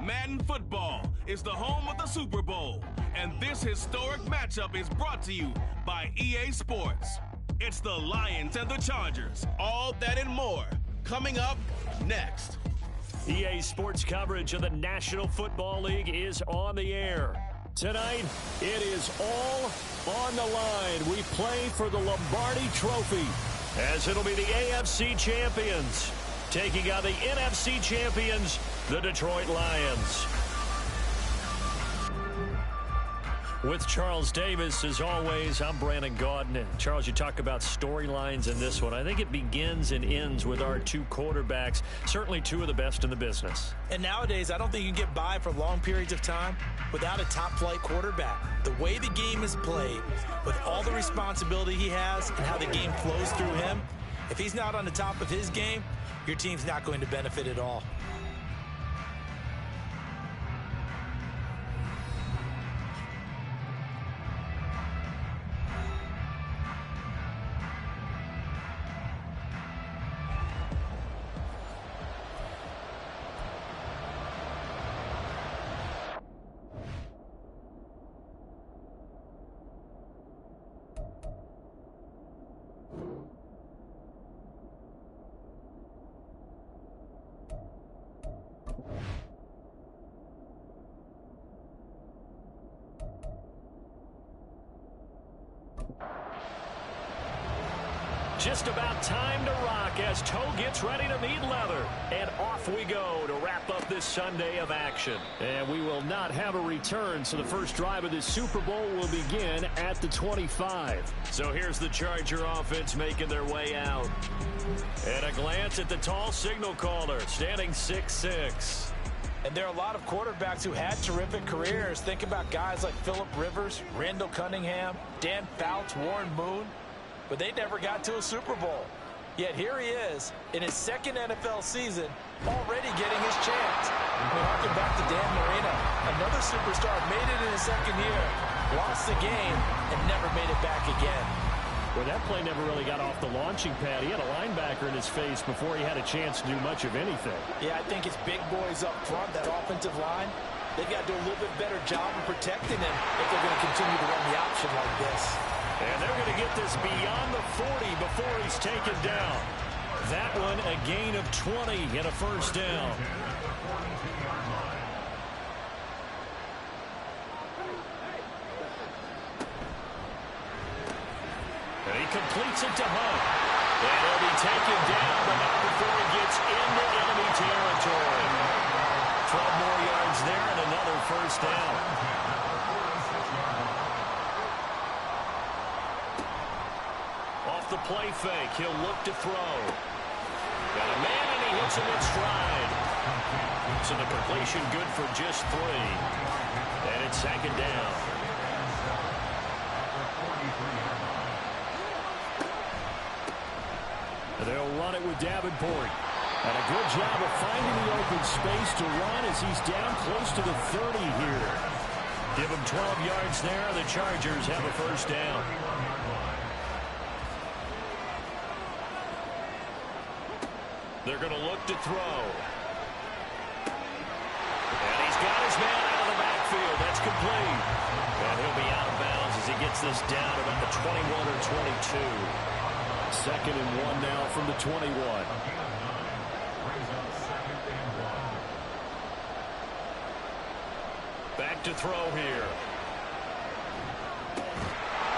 Madden football is the home of the Super Bowl, and this historic matchup is brought to you by EA Sports. It's the Lions and the Chargers, all that and more, coming up next. EA Sports coverage of the National Football League is on the air. Tonight, it is all on the line. We play for the Lombardi Trophy, as it'll be the AFC champions taking on the NFC champions, the Detroit Lions. With Charles Davis, as always, I'm Brandon Gaudin. And Charles, you talk about storylines in this one. I think it begins and ends with our two quarterbacks, certainly two of the best in the business. And nowadays, I don't think you can get by for long periods of time without a top-flight quarterback. The way the game is played, with all the responsibility he has and how the game flows through him, if he's not on the top of his game, your team's not going to benefit at all. Just about time to rock as toe gets ready to meet leather. And off we go to wrap up this Sunday of action. And we will not have a return, so the first drive of this Super Bowl will begin at the 25. So here's the Charger offense making their way out. And a glance at the tall signal caller, standing 6'6". And there are a lot of quarterbacks who had terrific careers. Think about guys like Phillip Rivers, Randall Cunningham, Dan Fouts, Warren Moon. But they never got to a Super Bowl. Yet here he is, in his second NFL season, already getting his chance. We harken back to Dan Marino. Another superstar made it in his second year, lost the game, and never made it back again. Well, that play never really got off the launching pad. He had a linebacker in his face before he had a chance to do much of anything. Yeah, I think his big boys up front, that offensive line, they've got to do a little bit better job of protecting him if they're going to continue to run the option like this. And they're going to get this beyond the 40 before he's taken down. That one a gain of 20 and a first down. And he completes it to Hunt. And he'll be taken down, but not before he gets into enemy territory. 12 more yards there and another first down. The play fake, he'll look to throw. Got a man and he hits him in stride. So the completion good for just 3. And it's second down. They'll run it with Davenport. And a good job of finding the open space to run as he's down close to the 30 here. Give him 12 yards there. The Chargers have a first down. They're going to look to throw. And he's got his man out of the backfield. That's complete. And he'll be out of bounds as he gets this down about the 21 or 22. Second and 1 now from the 21. Back to throw here.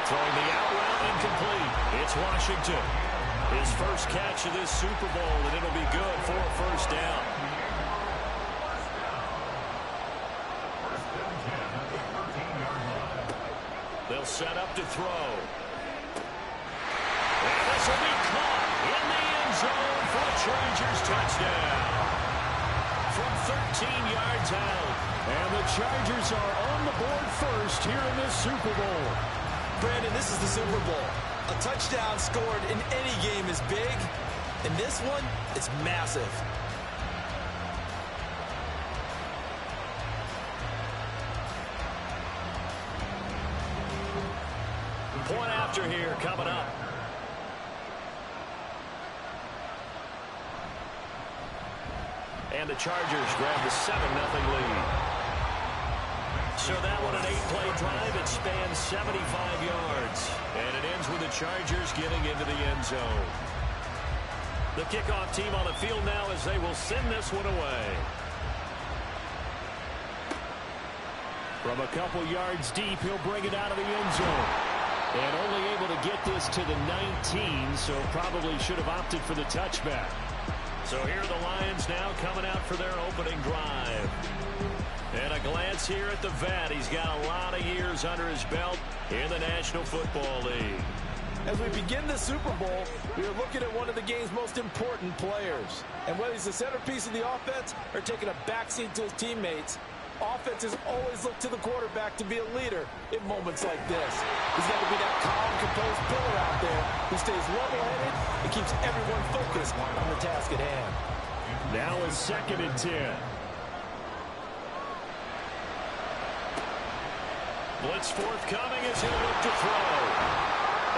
Throwing the out route incomplete. It's Washington. His first catch of this Super Bowl, and it'll be good for a first down. They'll set up to throw. And this will be caught in the end zone for a Chargers touchdown. From 13 yards out. And the Chargers are on the board first here in this Super Bowl. Brandon, this is the Super Bowl. A touchdown scored in any game is big, and this one is massive. Point after here coming up. And the Chargers grab the 7-0 lead. So that one, an 8-play drive. It spans 75 yards. And it ends with the Chargers getting into the end zone. The kickoff team on the field now as they will send this one away. From a couple yards deep, he'll bring it out of the end zone. And only able to get this to the 19, so probably should have opted for the touchback. So here are the Lions now coming out for their opening drive. And a glance here at the vet. He's got a lot of years under his belt in the National Football League. As we begin the Super Bowl, we are looking at one of the game's most important players. And whether he's the centerpiece of the offense or taking a backseat to his teammates, offenses always look to the quarterback to be a leader in moments like this. He's got to be that calm, composed pillar out there who stays level-headed and keeps everyone focused on the task at hand. Now a 2nd and 10. Blitz forthcoming as he'll look to throw.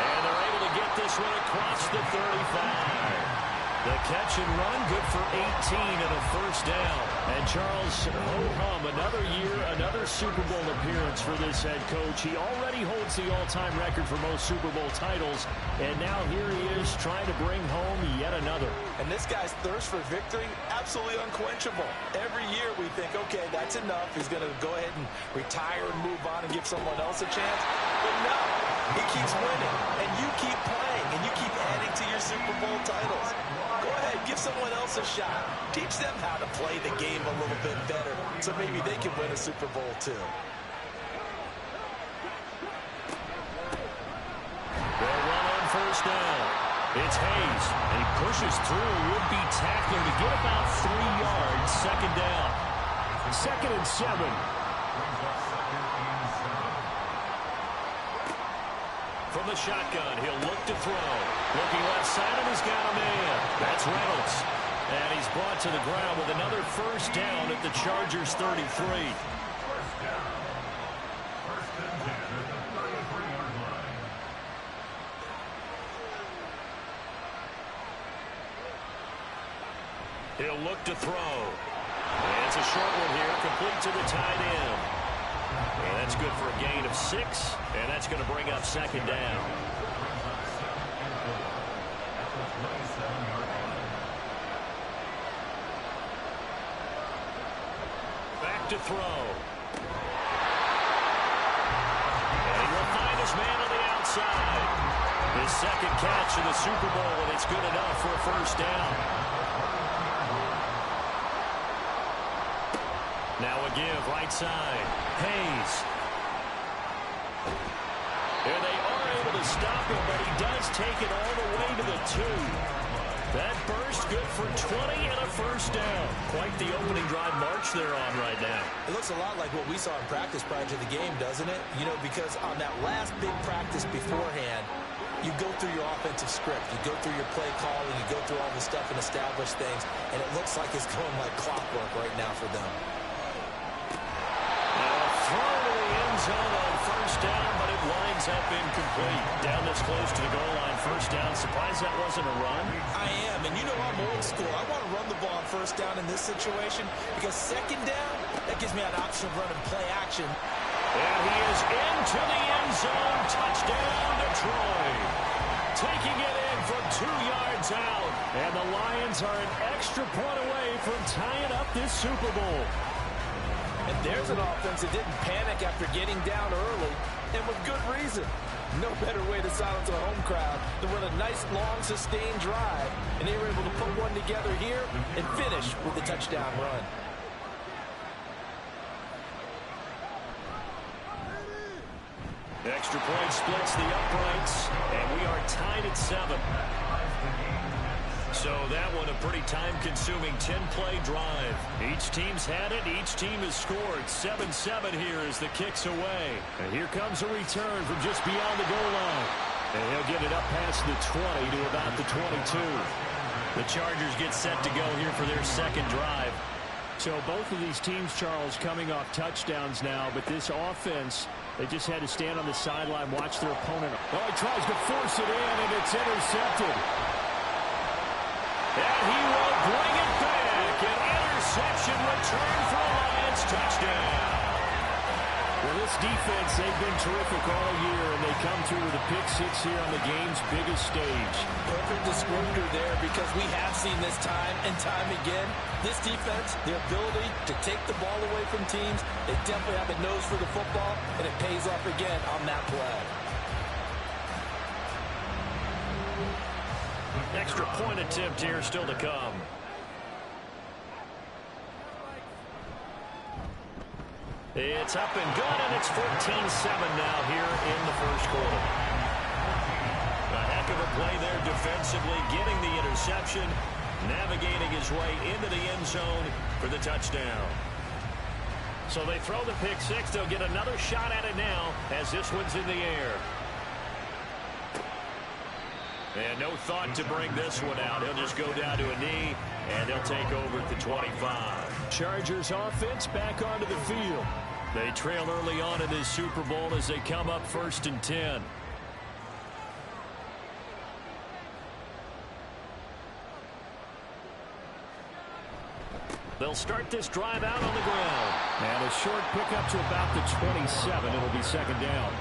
And they're able to get this one across the 35. The catch and run, good for 18 and a first down. And Charles, ho-hum, another year, another Super Bowl appearance for this head coach. He already holds the all-time record for most Super Bowl titles. And now here he is trying to bring home yet another. And this guy's thirst for victory, absolutely unquenchable. Every year we think, okay, that's enough. He's going to go ahead and retire and move on and give someone else a chance. But no, he keeps winning. And you keep playing. And you keep adding to your Super Bowl titles. Go ahead, give someone else a shot. Teach them how to play the game a little bit better so maybe they can win a Super Bowl too. They'll run on first down. It's Hayes. And he pushes through a would-be tackler to get about 3 yards. 2nd down. 2nd and 7. From the shotgun, he'll look to throw. Looking left side, and he's got a man. That's Reynolds. And he's brought to the ground with another first down at the Chargers' 33. He'll look to throw. And it's a short one here, complete to the tight end. And that's good for a gain of 6, and that's going to bring up 2nd down. Back to throw. And he will find his man on the outside. His 2nd catch in the Super Bowl, and it's good enough for a first down. Now a give, right side. Hayes. There they are able to stop him, but he does take it all the way to the 2. That burst good for 20 and a first down. Quite the opening drive march they're on right now. It looks a lot like what we saw in practice prior to the game, doesn't it? You know, because on that last big practice beforehand, you go through your offensive script. You go through your play calling. You go through all the stuff and establish things. And it looks like it's going like clockwork right now for them. Throw to the end zone on first down, but it winds up incomplete. Down this close to the goal line, first down. Surprised that wasn't a run? I am, and you know I'm old school. I want to run the ball on first down in this situation because 2nd down, that gives me an option of running play action. And he is into the end zone. Touchdown, Detroit. Taking it in from 2 yards out. And the Lions are an extra point away from tying up this Super Bowl. And there's an offense that didn't panic after getting down early, and with good reason. No better way to silence a home crowd than with a nice, long, sustained drive. And they were able to put one together here and finish with a touchdown run. Extra point splits the uprights, and we are tied at 7. So that one a pretty time-consuming 10-play drive. Each team's had it. Each team has scored. 7-7 here as the kick's away. And here comes a return from just beyond the goal line. And he'll get it up past the 20 to about the 22. The Chargers get set to go here for their 2nd drive. So both of these teams, Charles, coming off touchdowns now, but this offense, they just had to stand on the sideline, watch their opponent. Oh, he tries to force it in, and it's intercepted. And he will bring it back. An interception returned for a Lions touchdown. Well, this defense, they've been terrific all year, and they come through with a pick six here on the game's biggest stage. Perfect descriptor there, because we have seen this time and time again. This defense, their ability to take the ball away from teams, they definitely have a nose for the football, and it pays off again on that play. Extra point attempt here still to come. It's up and good, and it's 14-7 now here in the first quarter. A heck of a play there defensively, getting the interception, navigating his way into the end zone for the touchdown. So they throw the pick six. They'll get another shot at it now as this one's in the air. And no thought to bring this one out. He'll just go down to a knee, and they'll take over at the 25. Chargers offense back onto the field. They trail early on in this Super Bowl as they come up 1st and 10. They'll start this drive out on the ground. And a short pickup to about the 27. It'll be second down.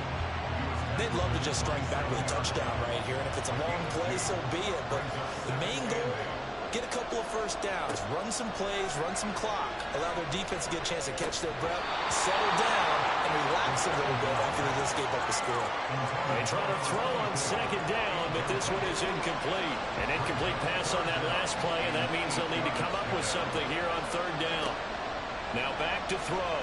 They'd love to just strike back with a touchdown right here, and if it's a long play, so be it. But the main goal, get a couple of first downs, run some plays, run some clock, allow their defense to get a chance to catch their breath, settle down, and relax a little bit after they just gave up the score. They try to throw on second down, but this one is incomplete. An incomplete pass on that last play, and that means they'll need to come up with something here on third down. Now back to throw.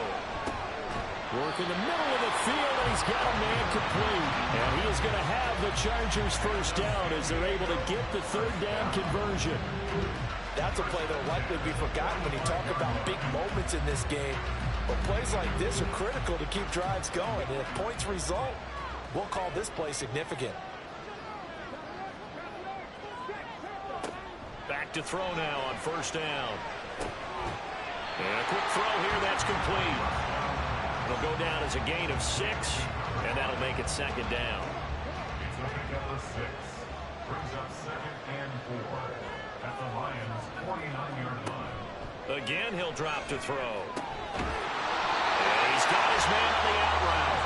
Work in the middle of the field, and he's got a man complete. And he is going to have the Chargers first down as they're able to get the third down conversion. That's a play that will likely be forgotten when you talk about big moments in this game. But plays like this are critical to keep drives going. And if points result, we'll call this play significant. Back to throw now on first down. And a quick throw here, that's complete. It'll go down as a gain of 6, and that'll make it second down. It's a pickup of 6. Brings up 2nd and 4 at the Lions' 49-yard line. Again, he'll drop to throw. And he's got his man on the out route.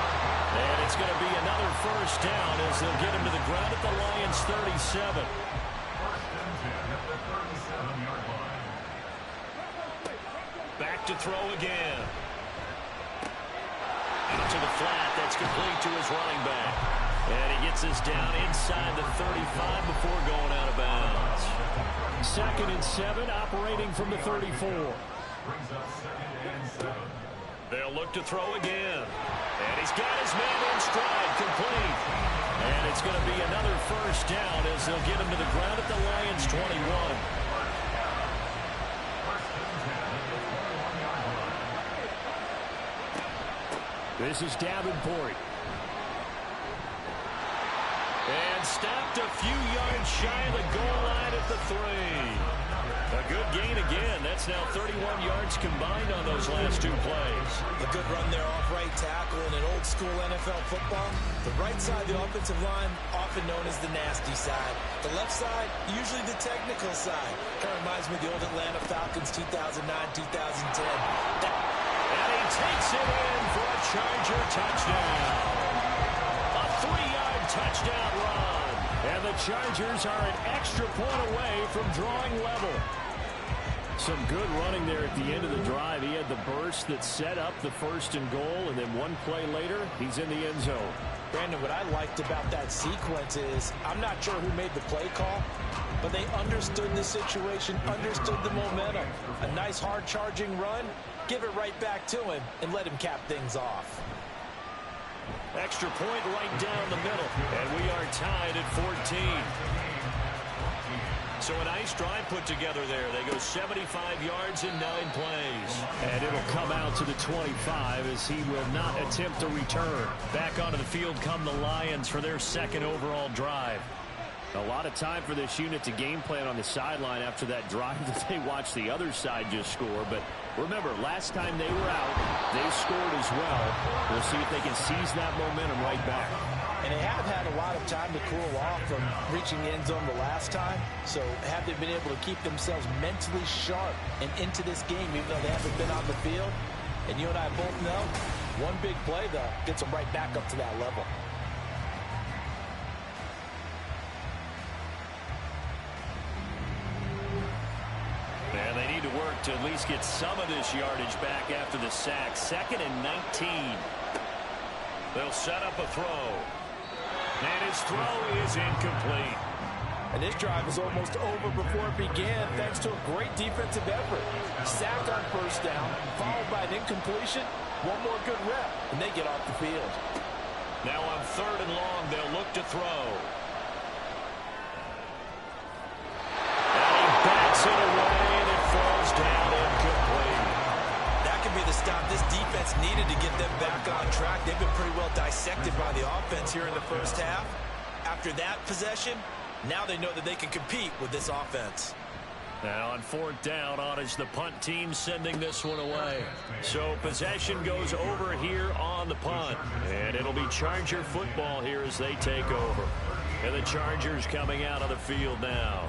And it's going to be another first down as they'll get him to the ground at the Lions' 37. 1st and 10 at the 37-yard line. Back to throw again. Out to the flat. That's complete to his running back. And he gets this down inside the 35 before going out of bounds. 2nd and 7, operating from the 34. Brings up 2nd and 7. They'll look to throw again. And he's got his man in stride, complete. And it's going to be another first down as they'll get him to the ground at the Lions' 21. This is Davenport. And stopped a few yards shy of the goal line at the 3. A good gain again. That's now 31 yards combined on those last 2 plays. A good run there off right tackle in an old-school NFL football. The right side of the offensive line, often known as the nasty side. The left side, usually the technical side. Kind of reminds me of the old Atlanta Falcons 2009-2010. And he takes it in for a Charger touchdown. A 3-yard touchdown run. And the Chargers are an extra point away from drawing level. Some good running there at the end of the drive. He had the burst that set up the 1st and goal, and then one play later, he's in the end zone. Brandon, what I liked about that sequence is, I'm not sure who made the play call, but they understood the situation, understood the momentum. A nice hard charging run, give it right back to him, and let him cap things off. Extra point right down the middle, and we are tied at 14. So a nice drive put together there. They go 75 yards in 9 plays. And it'll come out to the 25 as he will not attempt to return. Back onto the field come the Lions for their 2nd overall drive. A lot of time for this unit to game plan on the sideline after that drive that they watched the other side just score. But remember, last time they were out, they scored as well. We'll see if they can seize that momentum right back. And they have had a lot of time to cool off from reaching the end zone the last time. So have they been able to keep themselves mentally sharp and into this game, even though they haven't been on the field? And you and I both know, one big play, though, gets them right back up to that level. And they need to work to at least get some of this yardage back after the sack. 2nd and 19. They'll set up a throw. And his throw is incomplete. And this drive is almost over before it began thanks to a great defensive effort. Sack on first down, followed by an incompletion. One more good rep, and they get off the field. Now on 3rd and long, they'll look to throw. And he backs it away, and it falls down incomplete. That could be the stop this defense needed to get them back on track. They've been pretty well dissected by the offense here in the first half. After that possession, now they know that they can compete with this offense. Now on 4th down, on is the punt team sending this one away. So possession goes over here on the punt. And it'll be Charger football here as they take over. And the Chargers coming out of the field now.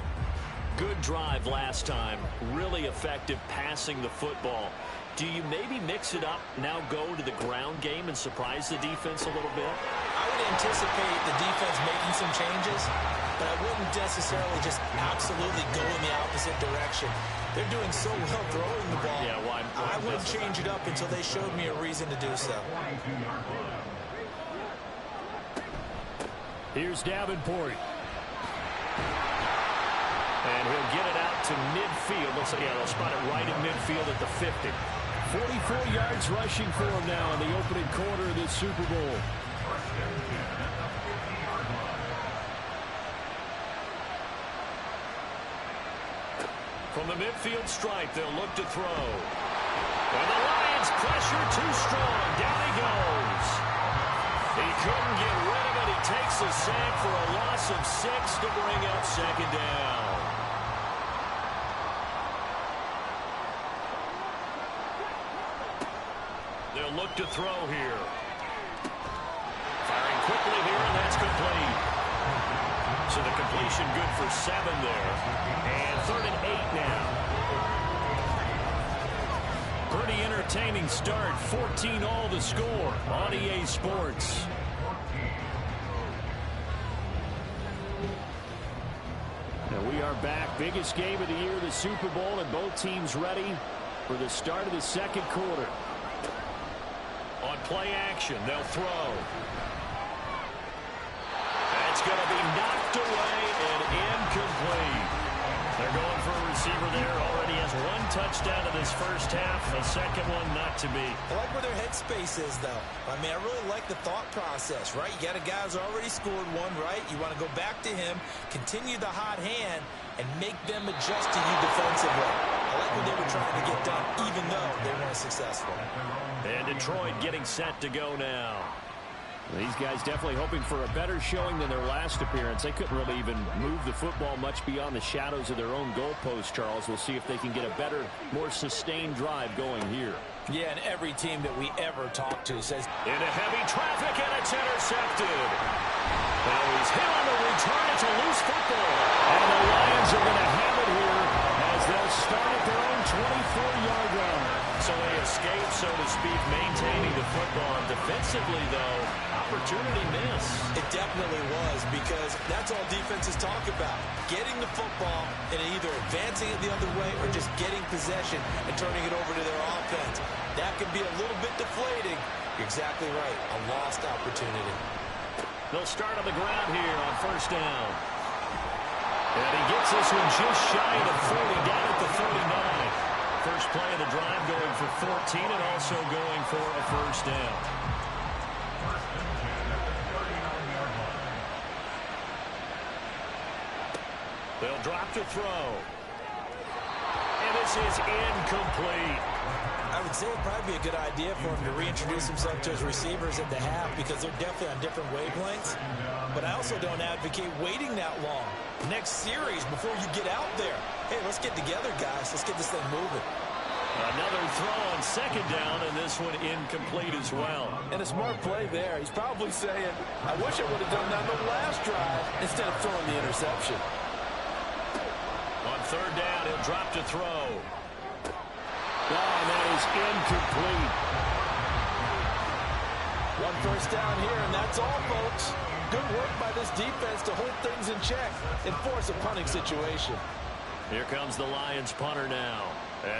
Good drive last time. Really effective passing the football. Do you maybe mix it up, now go to the ground game and surprise the defense a little bit? I would anticipate the defense making some changes, but I wouldn't necessarily just absolutely go in the opposite direction. They're doing so well throwing the ball. Yeah, why I wouldn't change it up until they showed me a reason to do so. Here's Davenport. And he'll get it out to midfield. Looks like, yeah, they'll spot it right in midfield at the 50. 44 yards rushing for him now in the opening quarter of this Super Bowl. From the midfield stripe, they'll look to throw. And the Lions pressure too strong. Down he goes. He couldn't get rid of it. He takes a sack for a loss of 6 to bring up 2nd down. They'll look to throw here. Firing quickly here, and that's complete. So the completion good for 7 there. And 3rd and 8 now. Pretty entertaining start. 14-all the score on EA Sports. And we are back. Biggest game of the year, the Super Bowl, and both teams ready for the start of the 2nd quarter. On play action, they'll throw. That's going to be knocked away and incomplete. They're going for a receiver there. Already has 1 touchdown in this first half. A second one not to be. I like where their headspace is, though. I mean, I really like the thought process, right? You got a guy who's already scored 1, right? You want to go back to him, continue the hot hand, and make them adjust to you defensively. I like what they were trying to get done, even though they weren't successful. And Detroit getting set to go now. These guys definitely hoping for a better showing than their last appearance. They couldn't really even move the football much beyond the shadows of their own goalpost, Charles. We'll see if they can get a better, more sustained drive going here. Yeah, and every team that we ever talk to says... Into heavy traffic, and it's intercepted. Now he's hit on the return. It's a loose football. And the Lions are going to have it here as they'll start at their own 24-yard line. So they escape, so to speak, maintaining the football. Defensively, though, opportunity miss. It definitely was, because that's all defenses talk about. Getting the football and either advancing it the other way or just getting possession and turning it over to their offense. That can be a little bit deflating. You're exactly right. A lost opportunity. They'll start on the ground here on first down. And he gets this one just shy of the 40, down at the 39. First play of the drive going for 14 and also going for a first down. They'll drop to throw. And this is incomplete. I would say it'd probably be a good idea for him to reintroduce himself to his receivers at the half, because they're definitely on different wavelengths. But I also don't advocate waiting that long. Next series, before you get out there, hey, let's get together, guys. Let's get this thing moving. Another throw on second down, and this one incomplete as well. And a smart play there. He's probably saying, I wish I would have done that on the last drive instead of throwing the interception. On third down, he'll drop to throw. Oh, and that is incomplete. One first down here, and that's all, folks. Good work by this defense to hold things in check and force a punting situation. Here comes the Lions punter now,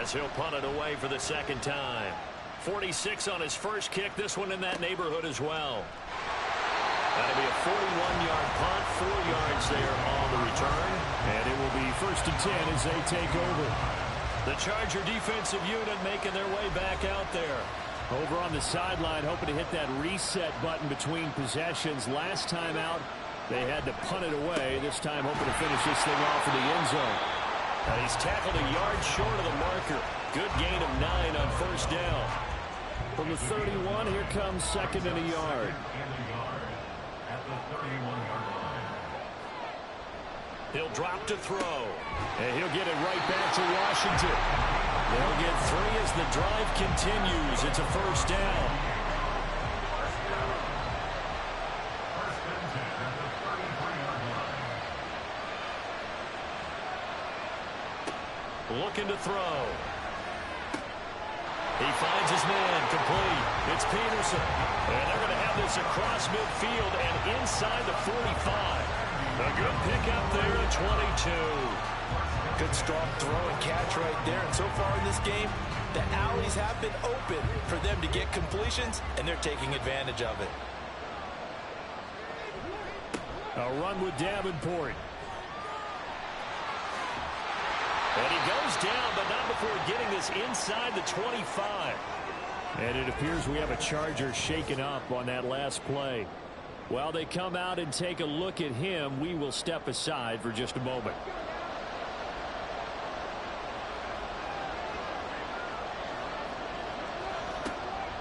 as he'll punt it away for the second time. 46 on his first kick, this one in that neighborhood as well. That'll be a 41-yard punt, 4 yards there on the return. And it will be 1st and 10 as they take over. The Charger defensive unit making their way back out there. Over on the sideline, hoping to hit that reset button between possessions. Last time out, they had to punt it away. This time, hoping to finish this thing off in the end zone. And he's tackled a yard short of the marker. Good gain of 9 on first down. From the 31, here comes 2nd and a yard. He'll drop to throw. And he'll get it right back to Washington. They'll get 3 as the drive continues. It's a first down. Looking to throw. He finds his man, complete. It's Peterson. And they're going to have this across midfield and inside the 45. A good pickup there at 22. Good strong throw and catch right there. And so far in this game, the alleys have been open for them to get completions, and they're taking advantage of it. A run with Davenport. And he goes down, but not before getting this inside the 25. And it appears we have a Charger shaken up on that last play. While they come out and take a look at him, we will step aside for just a moment.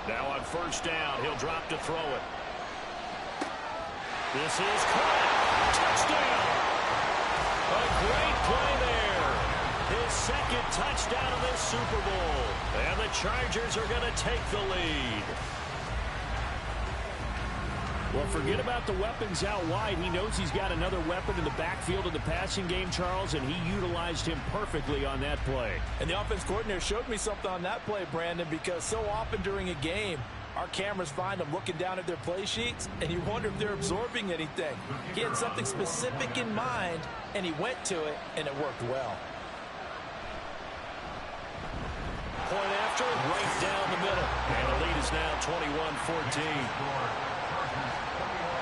Now on first down, he'll drop to throw it. This is caught. Touchdown. A great play there. His second touchdown of this Super Bowl. And the Chargers are going to take the lead. Well, forget about the weapons out wide. He knows he's got another weapon in the backfield of the passing game, Charles, and he utilized him perfectly on that play. And the offense coordinator showed me something on that play, Brandon, because so often during a game, our cameras find them looking down at their play sheets, and you wonder if they're absorbing anything. He had something specific in mind, and he went to it, and it worked well. Point after, right down the middle. And the lead is now 21-14.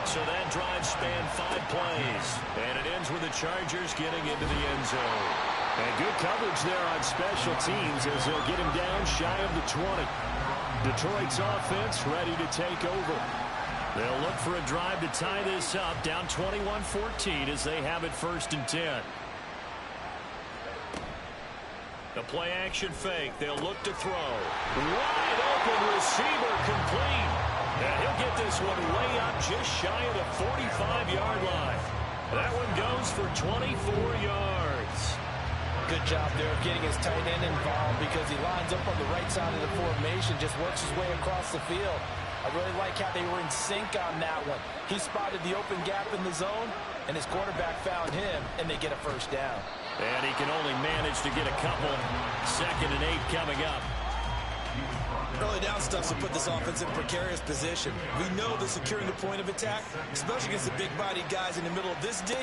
So that drive spanned 5 plays. And it ends with the Chargers getting into the end zone. And good coverage there on special teams as they'll get him down shy of the 20. Detroit's offense ready to take over. They'll look for a drive to tie this up, down 21-14 as they have it 1st and 10. The play action fake. They'll look to throw. Wide open receiver complete. And he'll get this one way up just shy of the 45-yard line. That one goes for 24 yards. Good job there of getting his tight end involved because he lines up on the right side of the formation, just works his way across the field. I really like how they were in sync on that one. He spotted the open gap in the zone, and his quarterback found him, and they get a first down. And he can only manage to get a couple. 2nd and 8 coming up. Early down stuffs will put this offense in a precarious position. We know that securing the point of attack, especially against the big-bodied guys in the middle of this D,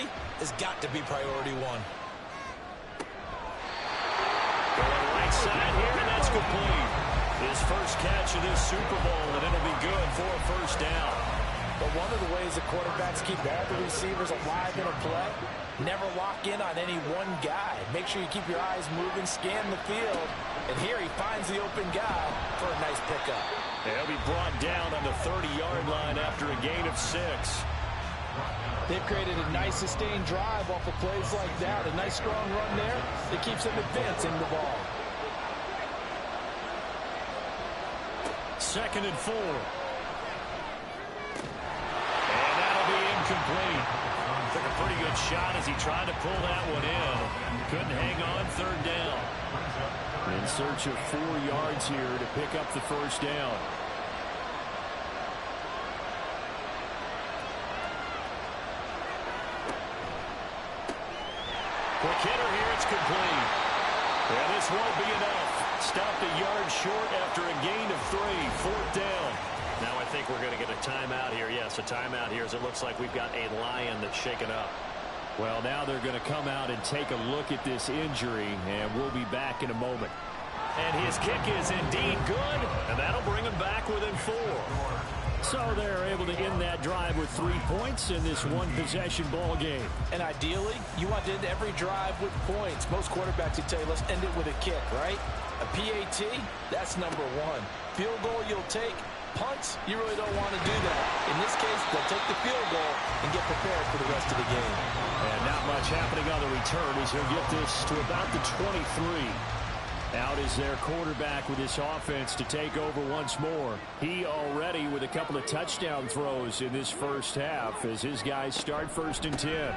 has got to be priority 1. Going right side here, and that's complete. His first catch of this Super Bowl, and it'll be good for a first down. But one of the ways that quarterbacks keep all the receivers alive in a play, never lock in on any one guy. Make sure you keep your eyes moving, scan the field. And here he finds the open guy for a nice pickup. He'll be brought down on the 30-yard line after a gain of 6. They've created a nice sustained drive off of plays like that. A nice strong run there that keeps them advancing the ball. 2nd and 4. And that'll be incomplete. Took a pretty good shot as he tried to pull that one in. Couldn't hang on 3rd down. In search of 4 yards here to pick up the first down. Quick hitter here, it's complete. And this won't be enough. Stopped a yard short after a gain of 3. 4th down. Now I think we're going to get a timeout here. Yes, a timeout here as it looks like we've got a Lion that's shaken up. Well, now they're going to come out and take a look at this injury, and we'll be back in a moment. And his kick is indeed good, and that'll bring him back within 4. So they're able to end that drive with 3 points in this one-possession ball game. And ideally, you want to end every drive with points. Most quarterbacks would tell you, let's end it with a kick, right? A PAT, that's number 1. Field goal you'll take. Punts, you really don't want to do that. In this case, they'll take the field goal and get prepared for the rest of the game. And not much happening on the return as he'll get this to about the 23. Out is their quarterback with this offense to take over once more. He already with a couple of touchdown throws in this first half as his guys start 1st and 10.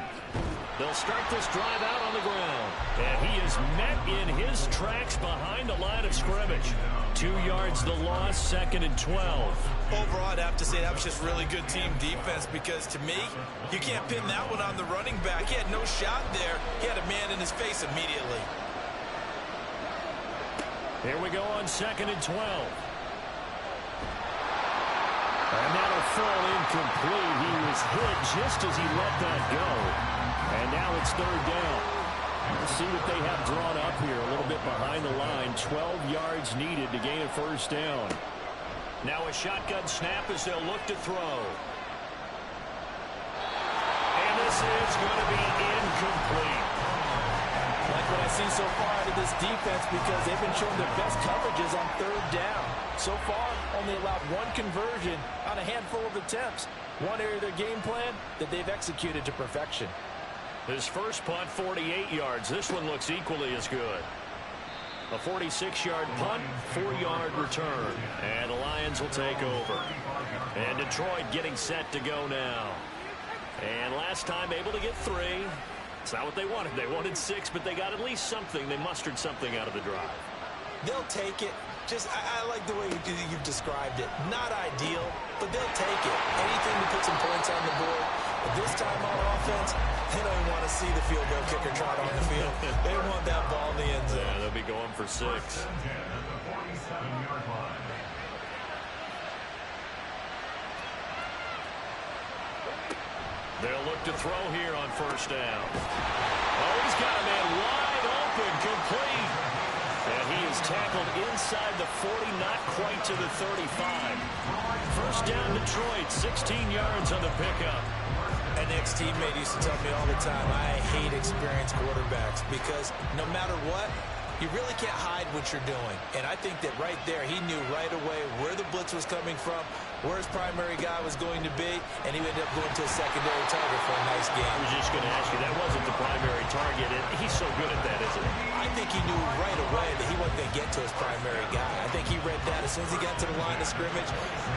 They'll start this drive out on the ground. And he is met in his tracks behind the line of scrimmage. 2 yards the loss, 2nd and 12. Overall, I'd have to say that was just really good team defense because, to me, you can't pin that one on the running back. He had no shot there. He had a man in his face immediately. Here we go on 2nd and 12. And that'll fall incomplete. He was hit just as he let that go. And now it's 3rd down. Let's see what they have drawn up here. A little bit behind the line. 12 yards needed to gain a 1st down. Now a shotgun snap as they'll look to throw. And this is going to be incomplete. Like what I've seen so far out of this defense because they've been showing their best coverages on 3rd down. So far, only allowed 1 conversion on a handful of attempts. One area of their game plan that they've executed to perfection. His first punt, 48 yards. This one looks equally as good. A 46-yard punt, 4-yard return. And the Lions will take over. And Detroit getting set to go now. And last time able to get 3. It's not what they wanted. They wanted 6, but they got at least something. They mustered something out of the drive. They'll take it. I like the way you've described it. Not ideal, but they'll take it. Anything to put some points on the board. But this time on offense, they don't even want to see the field goal kicker trot on the field. They want that ball in the end zone. Yeah, they'll be going for 6. They'll look to throw here on 1st down. Oh, he's got a man wide open, complete. And he is tackled inside the 40, not quite to the 35. 1st down Detroit, 16 yards on the pickup. An ex-teammate used to tell me all the time, I hate experienced quarterbacks because no matter what, you really can't hide what you're doing. And I think that right there, he knew right away where the blitz was coming from, where his primary guy was going to be, and he ended up going to a secondary target for a nice game. I was just going to ask you, that wasn't the primary target. He's so good at that, isn't he? I think he knew right away that he wasn't going to get to his primary guy. I think he read that as soon as he got to the line of scrimmage,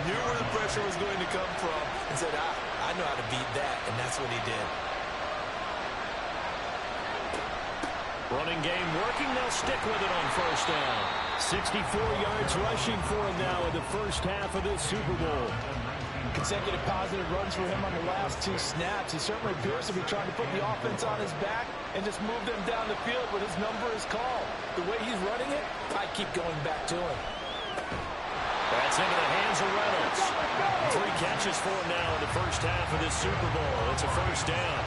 knew where the pressure was going to come from, and said, I know how to beat that, and that's what he did. Running game working. They'll stick with it on 1st down. 64 yards rushing for him now in the first half of this Super Bowl. Consecutive positive runs for him on the last 2 snaps. He certainly appears to be trying to put the offense on his back and just move them down the field when his number is called. The way he's running it, I keep going back to him. That's into the hands of Reynolds. 3 catches for him now in the first half of this Super Bowl. It's a 1st down.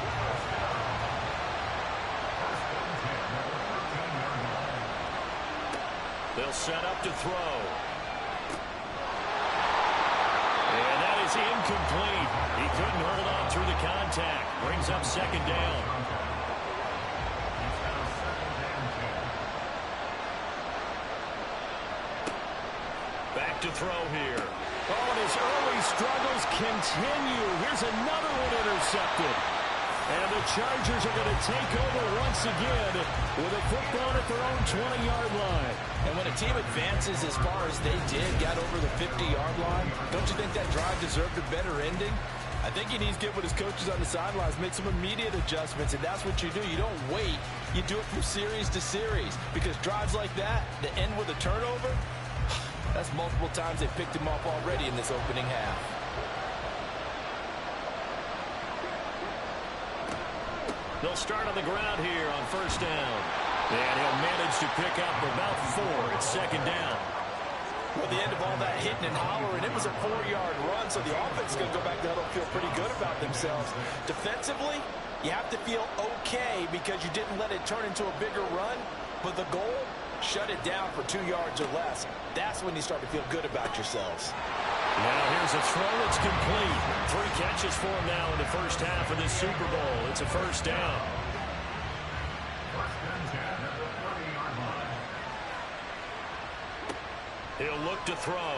They'll set up to throw. And that is incomplete. He couldn't hold on through the contact. Brings up 2nd down. Back to throw here. Oh, and his early struggles continue. Here's another one intercepted. And the Chargers are going to take over once again with a football at their own 20-yard line. And when a team advances as far as they did, got over the 50-yard line, don't you think that drive deserved a better ending? I think he needs to get with his coaches on the sidelines, make some immediate adjustments, and that's what you do. You don't wait. You do it from series to series, because drives like that end with a turnover, that's multiple times they picked him off already in this opening half. They'll start on the ground here on first down. And he'll manage to pick up about 4 at second down. Well, the end of all that hitting and hollering, it was a 4-yard run, so the offense is going to go back to huddle and feel pretty good about themselves. Defensively, you have to feel okay because you didn't let it turn into a bigger run, but the goal, shut it down for 2 yards or less. That's when you start to feel good about yourselves. Now here's a throw that's complete. 3 catches for him now in the first half of this Super Bowl. It's a first down. First and 10 at the 30-yard line. He'll look to throw.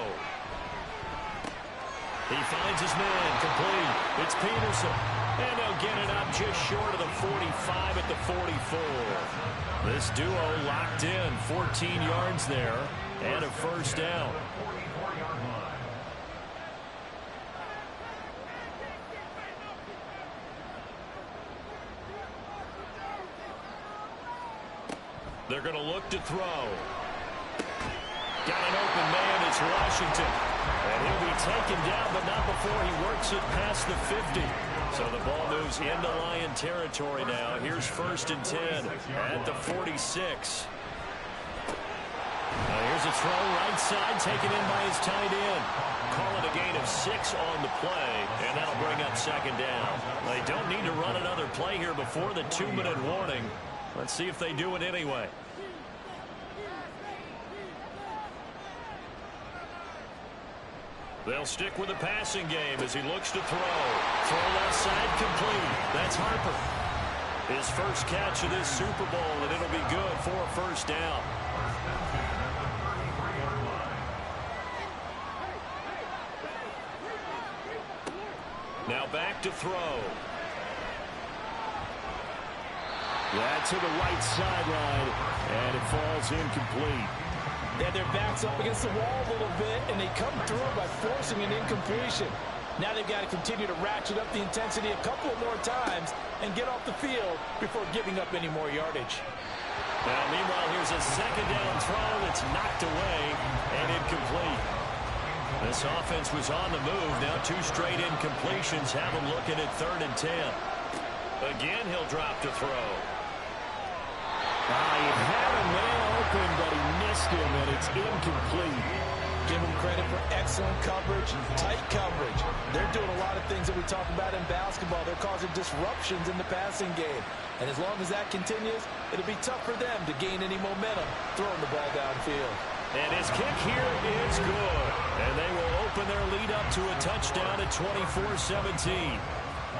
He finds his man, complete. It's Peterson. And they'll get it up just short of the 45 at the 44. This duo locked in, 14 yards there, and a first down. 44-yard line. They're going to look to throw. Got an open man. It's Washington. And he'll be taken down, but not before he works it past the 50. So the ball moves into Lion territory now. Here's first and 10 at the 46. Now here's a throw right side, taken in by his tight end. Call it a gain of 6 on the play, and that'll bring up second down. They don't need to run another play here before the 2-minute warning. Let's see if they do it anyway. They'll stick with the passing game as he looks to throw. Throw left side complete. That's Harper. His first catch of this Super Bowl, and it'll be good for a first down. First and 10 at the 33-yard line. Now back to throw. Yeah, to the right sideline, and it falls incomplete. They had their backs up against the wall a little bit, and they come through by forcing an incompletion. Now they've got to continue to ratchet up the intensity a couple more times and get off the field before giving up any more yardage. Now, meanwhile, here's a second down throw that's knocked away and incomplete. This offense was on the move. Now 2 straight incompletions have them looking at 3rd and 10. Again, he'll drop to throw. He had a man open, but he missed him, and it's incomplete. Give them credit for excellent coverage, tight coverage. They're doing a lot of things that we talk about in basketball. They're causing disruptions in the passing game. And as long as that continues, it'll be tough for them to gain any momentum throwing the ball downfield. And his kick here is good. And they will open their lead up to a touchdown at 24-17.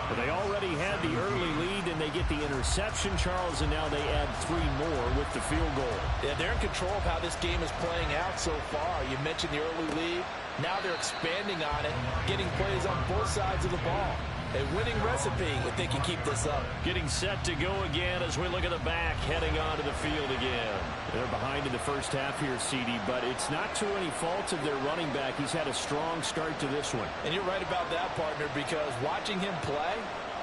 But they already had the early lead, and they get the interception, Charles, and now they add 3 more with the field goal. Yeah, they're in control of how this game is playing out so far. You mentioned the early lead. Now they're expanding on it, getting plays on both sides of the ball. A winning recipe if they can keep this up. Getting set to go again as we look at the back, heading onto the field again. They're behind in the first half here, CD, but it's not to any fault of their running back. He's had a strong start to this one. And you're right about that, partner, because watching him play,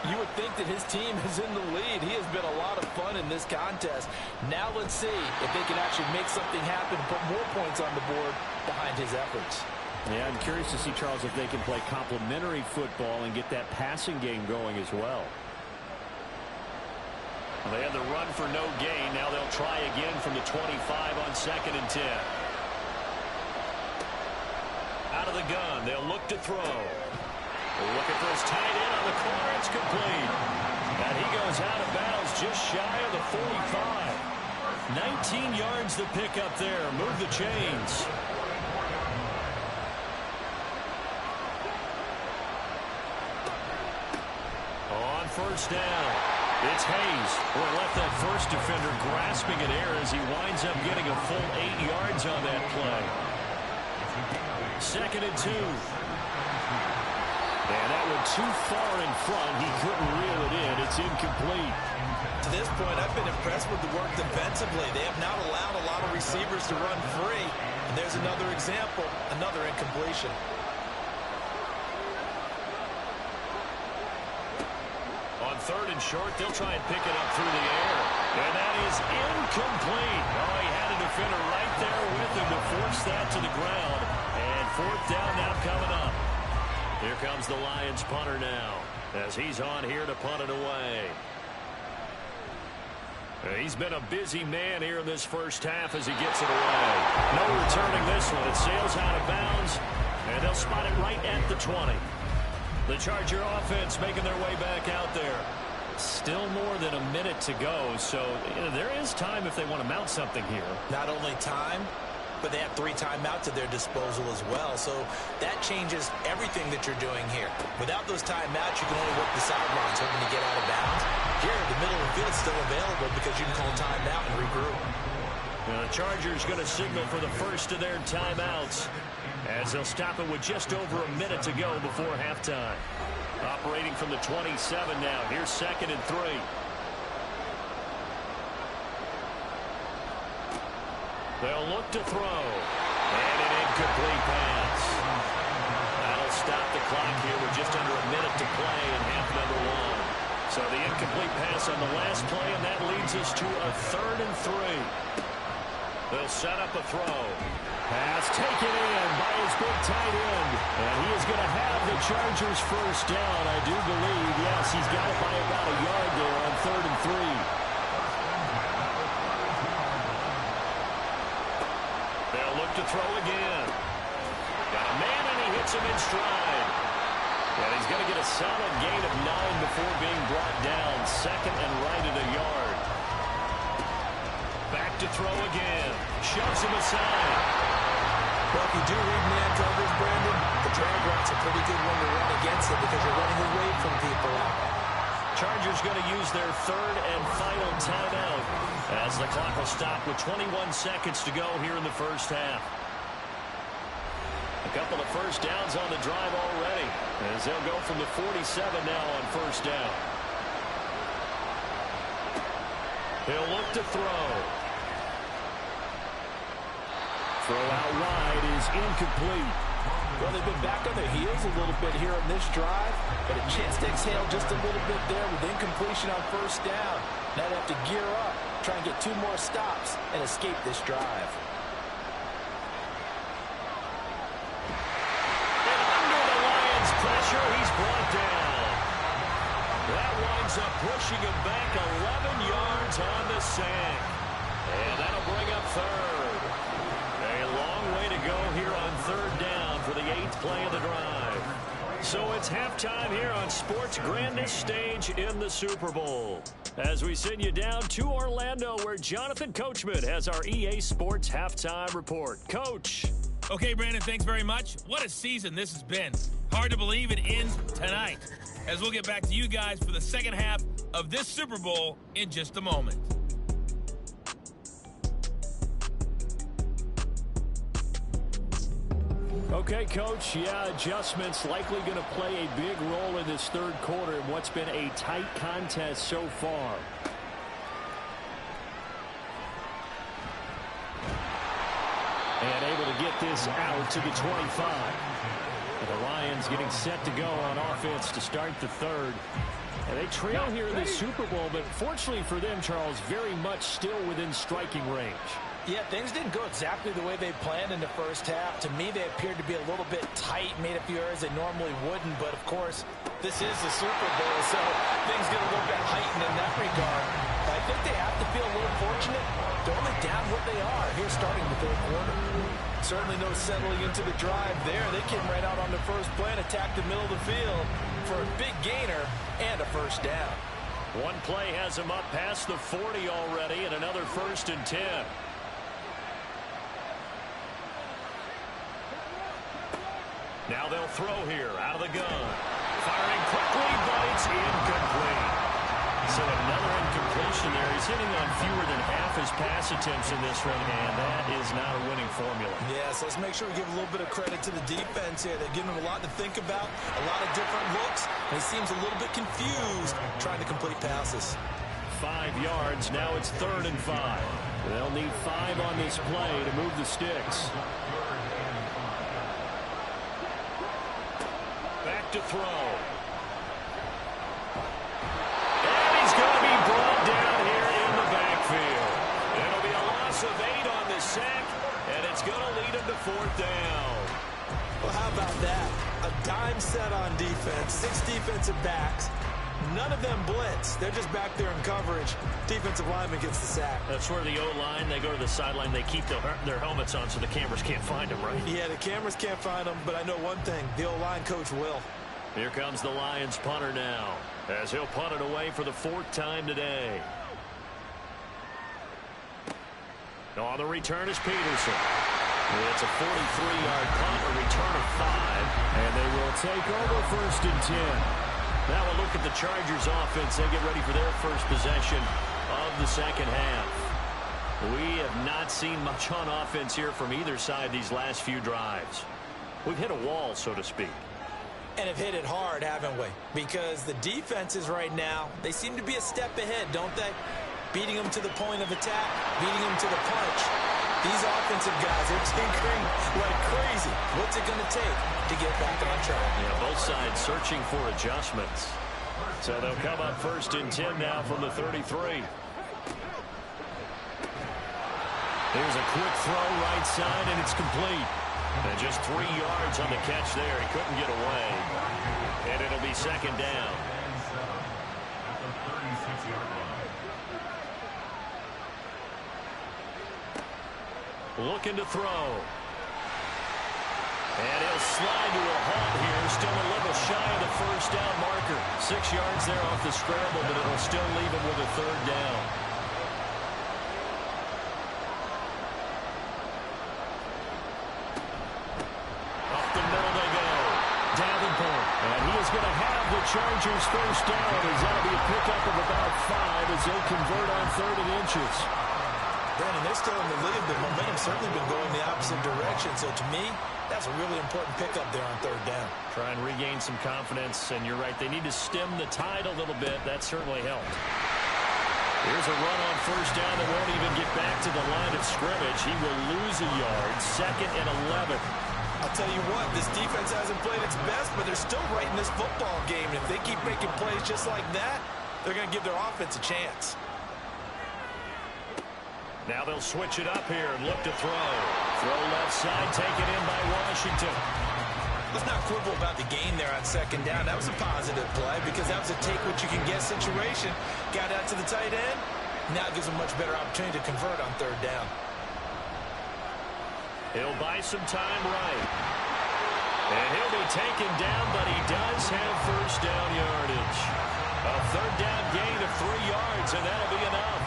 you would think that his team is in the lead. He has been a lot of fun in this contest. Now let's see if they can actually make something happen, put more points on the board behind his efforts. Yeah, I'm curious to see, Charles, if they can play complementary football and get that passing game going as well. They had the run for no gain. Now they'll try again from the 25 on 2nd and 10. Out of the gun, they'll look to throw. Looking for his tight end on the corner. It's complete. And he goes out of bounds just shy of the 45. 19 yards to pick up there. Move the chains. On first down, it's Hayes. Boy, left that first defender grasping at air as he winds up getting a full 8 yards on that play. 2nd and 2. And that one too far in front. He couldn't reel it in. It's incomplete. To this point, I've been impressed with the work defensively. They have not allowed a lot of receivers to run free. And there's another example, another incompletion. On third and short, they'll try and pick it up through the air. And that is incomplete. Oh, he had a defender right there with him to force that to the ground. And fourth down now coming up. Here comes the Lions punter now, as he's on here to punt it away. He's been a busy man here in this first half as he gets it away. No returning this one. It sails out of bounds, and they'll spot it right at the 20. The Charger offense making their way back out there. Still more than a minute to go, so there is time if they want to mount something here. Not only time, but they have 3 timeouts at their disposal as well. So that changes everything that you're doing here. Without those timeouts, you can only work the sidelines hoping to get out of bounds. Here, the middle of the field is still available because you can call timeout and regroup. Now the Chargers going to signal for the first of their timeouts as they'll stop it with just over a minute to go before halftime. Operating from the 27 now. Here's 2nd and 3. They'll look to throw. And an incomplete pass. That'll stop the clock here with just under a minute to play in half number 1. So the incomplete pass on the last play, and that leads us to a 3rd and 3. They'll set up a throw. Pass taken in by his big tight end. And he is going to have the Chargers first down, I do believe. Yes, he's got it by about a yard there on 3rd and 3. They'll look to throw again. Got a man, and he hits him in stride. And he's going to get a solid gain of 9 before being brought down. 2nd and right at a yard. Back to throw again. Shoves him aside. Well, if you do read man coverage, Brandon, the drag route's a pretty good one to run against it because you're running away from people out. Chargers going to use their 3rd and final timeout as the clock will stop with 21 seconds to go here in the first half. A couple of first downs on the drive already as they'll go from the 47 now on first down. He'll look to throw. Throw out wide is incomplete. Well, they've been back on their heels a little bit here on this drive, but a chance to exhale just a little bit there with incompletion on first down. Now they have to gear up, try and get 2 more stops, and escape this drive. And under the Lions' pressure, he's brought down. That winds up pushing him back 11 yards on the sack. And that'll bring up 3rd. A long way to go here on 3rd down for the 8th play of the drive. So it's halftime here on sports' grandest stage in the Super Bowl. As we send you down to Orlando, where Jonathan Coachman has our EA Sports halftime report. Coach. Okay, Brandon, thanks very much. What a season this has been. Hard to believe it ends tonight, as we'll get back to you guys for the second half of this Super Bowl in just a moment. Okay, Coach, adjustments likely going to play a big role in this 3rd quarter in what's been a tight contest so far. And able to get this out to the 25. And the Lions getting set to go on offense to start the 3rd. And they trail here in the Super Bowl, but fortunately for them, Charles, very much still within striking range. Yeah, things didn't go exactly the way they planned in the first half. To me, they appeared to be a little bit tight, made a few errors they normally wouldn't. But, of course, this is the Super Bowl, so things get a little bit heightened in that regard. But I think they have to feel a little fortunate. They're only down what they are here starting the 3rd quarter. Certainly no settling into the drive there. They came right out on the first play and attacked the middle of the field for a big gainer and a first down. One play has them up past the 40 already, and another 1st and 10. Now they'll throw here out of the gun. Firing quickly, but it's incomplete. So another incompletion there. He's hitting on fewer than half his pass attempts in this one, and that is not a winning formula. Yes, let's make sure we give a little bit of credit to the defense here. They're giving him a lot to think about, a lot of different looks, and he seems a little bit confused trying to complete passes. 5 yards. Now it's 3rd and 5. They'll need 5 on this play to move the sticks. Back to throw. sack, and it's going to lead him to fourth down. Well, how about that? A dime set on defense, 6 defensive backs. None of them blitz. They're just back there in coverage. Defensive lineman gets the sack. That's where the O-line, they go to the sideline, they keep their helmets on so the cameras can't find them, right? Yeah, the cameras can't find them, but I know one thing. The O-line coach will. Here comes the Lions punter now, as he'll punt it away for the 4th time today. On the return is Peterson. It's a 43-yard punt, a return of 5. And they will take over 1st and 10. Now a look at the Chargers offense. They get ready for their first possession of the second half. We have not seen much on offense here from either side these last few drives. We've hit a wall, so to speak. And have hit it hard, haven't we? Because the defenses right now, they seem to be a step ahead, don't they? Beating them to the point of attack, beating them to the punch. These offensive guys are tinkering like crazy. What's it going to take to get back on track? Yeah, both sides searching for adjustments. So they'll come up 1st and 10 now from the 33. Here's a quick throw right side, and it's complete. And just 3 yards on the catch there. He couldn't get away. And it'll be 2nd down. Looking to throw. And he'll slide to a halt here. Still a little shy of the 1st down marker. 6 yards there off the scramble, but it'll still leave him with a 3rd down. Up the middle they go. Davenport. And he is going to have the Chargers 1st down, as that'll be a pickup of about 5 as they convert on 3rd and inches. Brandon, they're still in the lead. The momentum's certainly been going the opposite direction. So to me, that's a really important pickup there on 3rd down. Try and regain some confidence, and you're right. They need to stem the tide a little bit. That certainly helped. Here's a run on 1st down that won't even get back to the line of scrimmage. He will lose a yard. 2nd and 11. I'll tell you what, this defense hasn't played its best, but they're still right in this football game. And if they keep making plays just like that, they're going to give their offense a chance. Now they'll switch it up here and look to throw. Throw left side, taken in by Washington. Let's not quibble about the gain there on 2nd down. That was a positive play because that was a take-what-you-can-get situation. Got out to the tight end. Now gives them a much better opportunity to convert on 3rd down. He'll buy some time right. And he'll be taken down, but he does have 1st down yardage. A 3rd down gain of 3 yards, and that'll be enough.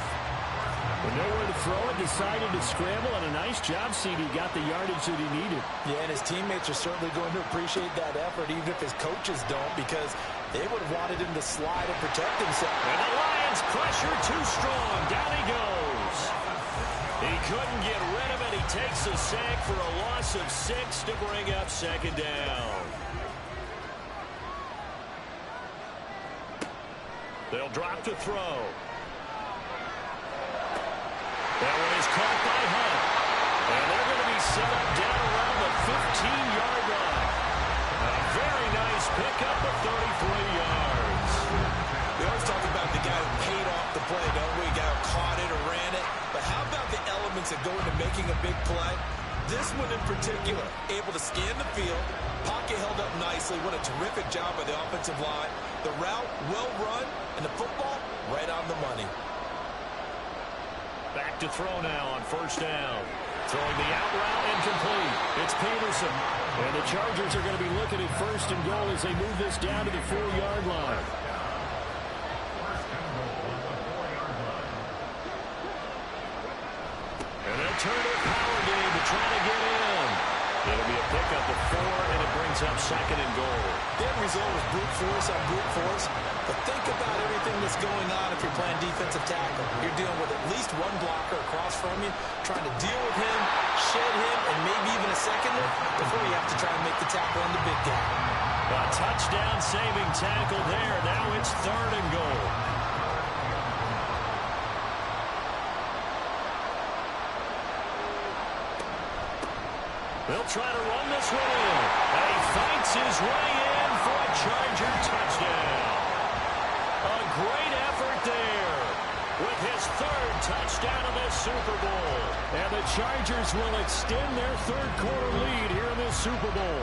With nowhere to throw it, decided to scramble, and a nice job, CD. Got the yardage that he needed. Yeah, and his teammates are certainly going to appreciate that effort, even if his coaches don't, because they would have wanted him to slide and protect himself. And the Lions pressure too strong. Down he goes. He couldn't get rid of it. He takes a sack for a loss of 6 to bring up 2nd down. They'll drop to throw. That one is caught by Hunt. And they're going to be set up down around the 15-yard line. A very nice pickup of 33 yards. We always talk about the guy who paid off the play, don't we? The guy who caught it or ran it. But how about the elements that go into making a big play? This one in particular, able to scan the field. Pocket held up nicely. What a terrific job by the offensive line. The route, well run, and the football, right on the money. Back to throw now on 1st down. Throwing the out route incomplete. It's Peterson. And the Chargers are going to be looking at 1st and goal as they move this down to the 4-yard line. And they'll turn to a power game to try to get in. It'll be a pickup of 4, and it brings up 2nd and goal. The end result was brute force on brute force. But think about everything that's going on if you're playing defensive tackle. You're dealing with at least one blocker across from you, trying to deal with him, shed him, and maybe even a seconder before you have to try and make the tackle on the big guy. A touchdown-saving tackle there. Now it's 3rd and goal. They'll try to run this one in. And he fights his way in for a Charger touchdown. A great effort there with his 3rd touchdown of this Super Bowl. And the Chargers will extend their third quarter lead here in this Super Bowl.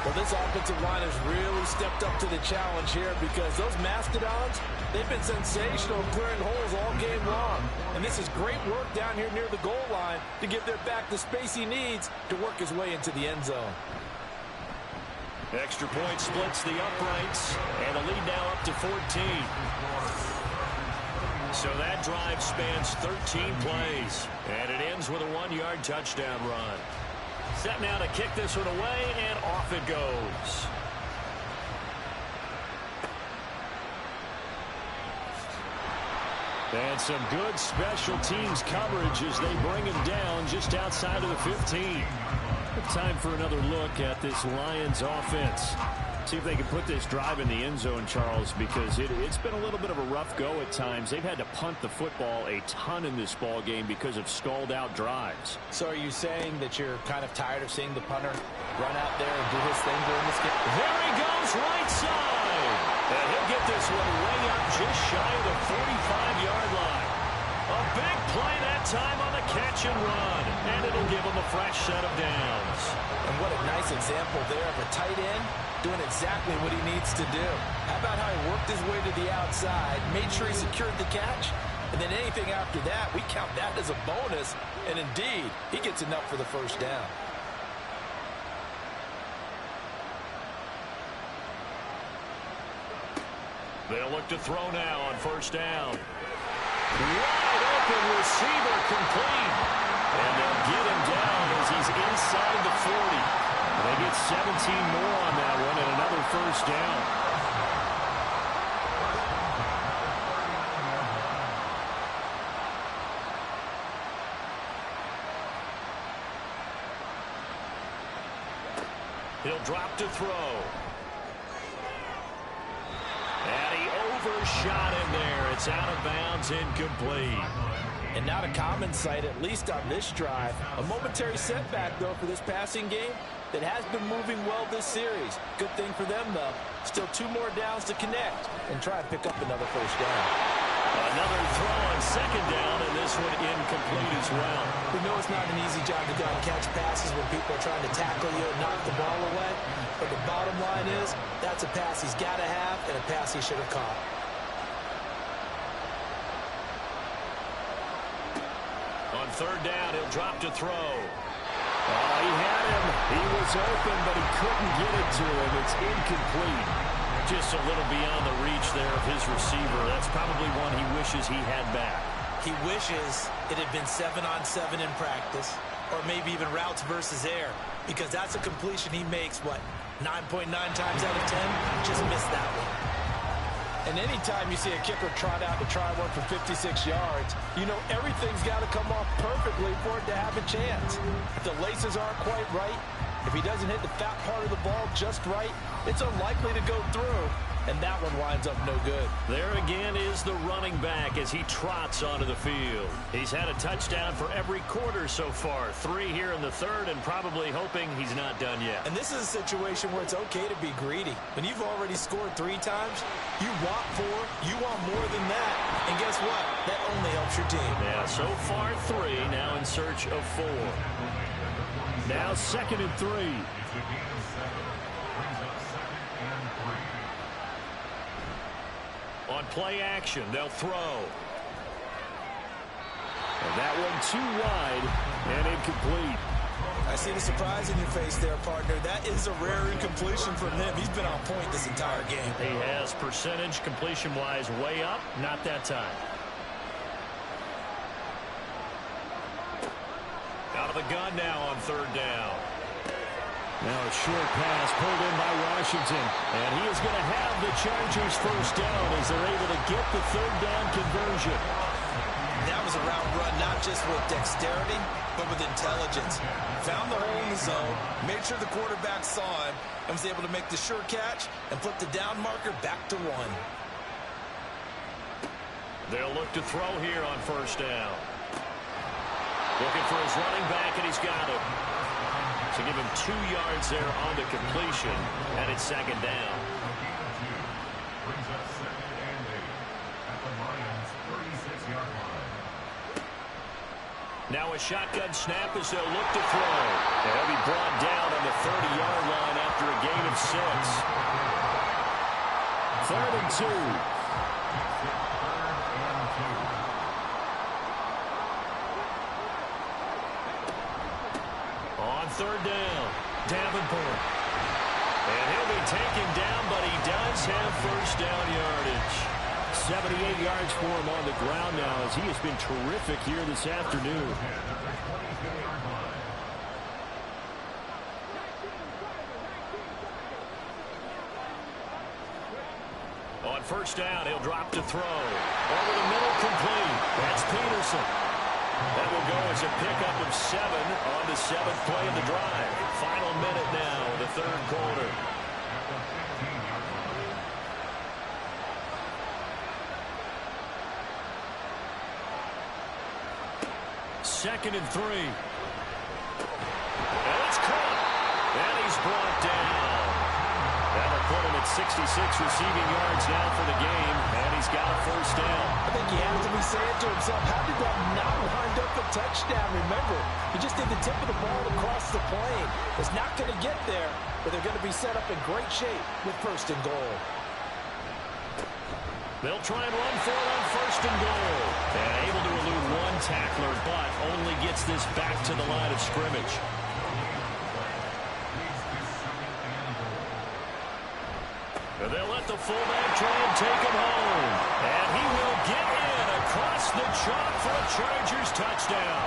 Well, this offensive line has really stepped up to the challenge here because those Mastodons, they've been sensational clearing holes all game long. And this is great work down here near the goal line to give their back the space he needs to work his way into the end zone. Extra point splits the uprights, and the lead now up to 14. So that drive spans 13 plays, and it ends with a 1-yard touchdown run. Set now to kick this one away, and off it goes. And some good special teams coverage as they bring him down just outside of the 15. Time for another look at this Lions offense. See if they can put this drive in the end zone, Charles, because it's been a little bit of a rough go at times. They've had to punt the football a ton in this ball game because of stalled out drives. So are you saying that you're kind of tired of seeing the punter run out there and do his thing during this game? There he goes, right side. And he'll get this one way up just shy of the 45-yard line. A big play that time on the catch and run. And it'll give him a fresh set of downs. And what a nice example there of a tight end doing exactly what he needs to do. How about how he worked his way to the outside, made sure he secured the catch, and then anything after that, we count that as a bonus. And indeed, he gets enough for the first down. They'll look to throw now on first down. Wide open receiver complete. And they'll get him down as he's inside the 40. They get 17 more on that one and another first down. He'll drop to throw. And he overshot him there. It's out of bounds, incomplete. And not a common sight, at least on this drive. A momentary setback, though, for this passing game that has been moving well this series. Good thing for them, though. Still 2 more downs to connect and try and pick up another first down. Another throw on second down, and this one incomplete as well. We know it's not an easy job to go and catch passes when people are trying to tackle you and knock the ball away. But the bottom line is, that's a pass he's got to have and a pass he should have caught. On third down, he'll drop to throw. Oh, he had him. He was open, but he couldn't get it to him. It's incomplete. Just a little beyond the reach there of his receiver. That's probably one he wishes he had back. He wishes it had been 7-on-7 in practice, or maybe even routes versus air, because that's a completion he makes, 9.9 times out of 10? Just missed that one. And anytime you see a kicker trot out to try one for 56 yards, you know everything's got to come off perfectly for it to have a chance. If the laces aren't quite right, if he doesn't hit the fat part of the ball just right, it's unlikely to go through, and that one winds up no good. There again is the running back as he trots onto the field. He's had a touchdown for every quarter so far. 3 here in the third, and probably hoping he's not done yet. And this is a situation where it's okay to be greedy. When you've already scored 3 times, you want 4, you want more than that. And guess what? That only helps your team. Yeah, so far 3, now in search of 4. Now 2nd and 3. On play action, they'll throw. And that one too wide and incomplete. I see the surprise in your face there, partner. That is a rare incompletion from him. He's been on point this entire game. He has percentage completion-wise way up, not that time. Out of the gun now on third down. Now a short pass pulled in by Washington. And he is going to have the Chargers first down as they're able to get the third down conversion. That was a route run, not just with dexterity, but with intelligence. Found the hole in the zone, made sure the quarterback saw him, and was able to make the sure catch and put the down marker back to 1. They'll look to throw here on first down. Looking for his running back, and he's got him. So give him 2 yards there on the completion, and it's second down. Brings up 2nd and 8 at the Lions' 36-yard line. Now a shotgun snap as they'll look to throw. They'll be brought down on the 30-yard line after a gain of 6. 3rd and 2. On 3rd down, Davenport. And he'll be taken down, but he does have first down yardage. 78 yards for him on the ground now as he has been terrific here this afternoon. On 1st down, he'll drop to throw. Over the middle, complete. That's Peterson. That will go as a pickup of 7 on the 7th play of the drive. Final minute now of the 3rd quarter. Second and 3. And it's caught. And he's brought down. That'll put him at 66 receiving yards now for the game. And he's got a first down. I think he has to be saying to himself, how did that not wind up a touchdown? Remember, he just did the tip of the ball across the plane. It's not going to get there, but they're going to be set up in great shape with 1st and goal. They'll try and run for it on 1st and goal. And able to elude one tackler, but only gets this back to the line of scrimmage. And they'll let the fullback try and take him home. And he will get in across the chalk for a Chargers touchdown.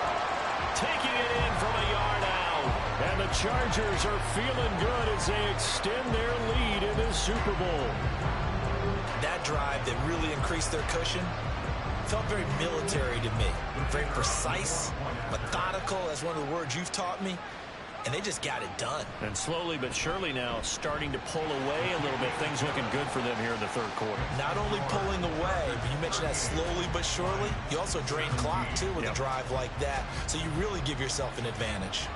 Taking it in from a yard out. And the Chargers are feeling good as they extend their lead in the Super Bowl. That drive that really increased their cushion felt very military to me. Very precise, methodical, that's one of the words you've taught me. And they just got it done. And slowly but surely now starting to pull away a little bit. Things looking good for them here in the 3rd quarter. Not only pulling away, but you mentioned that slowly but surely. You also drain clock, too, with a drive like that. So you really give yourself an advantage.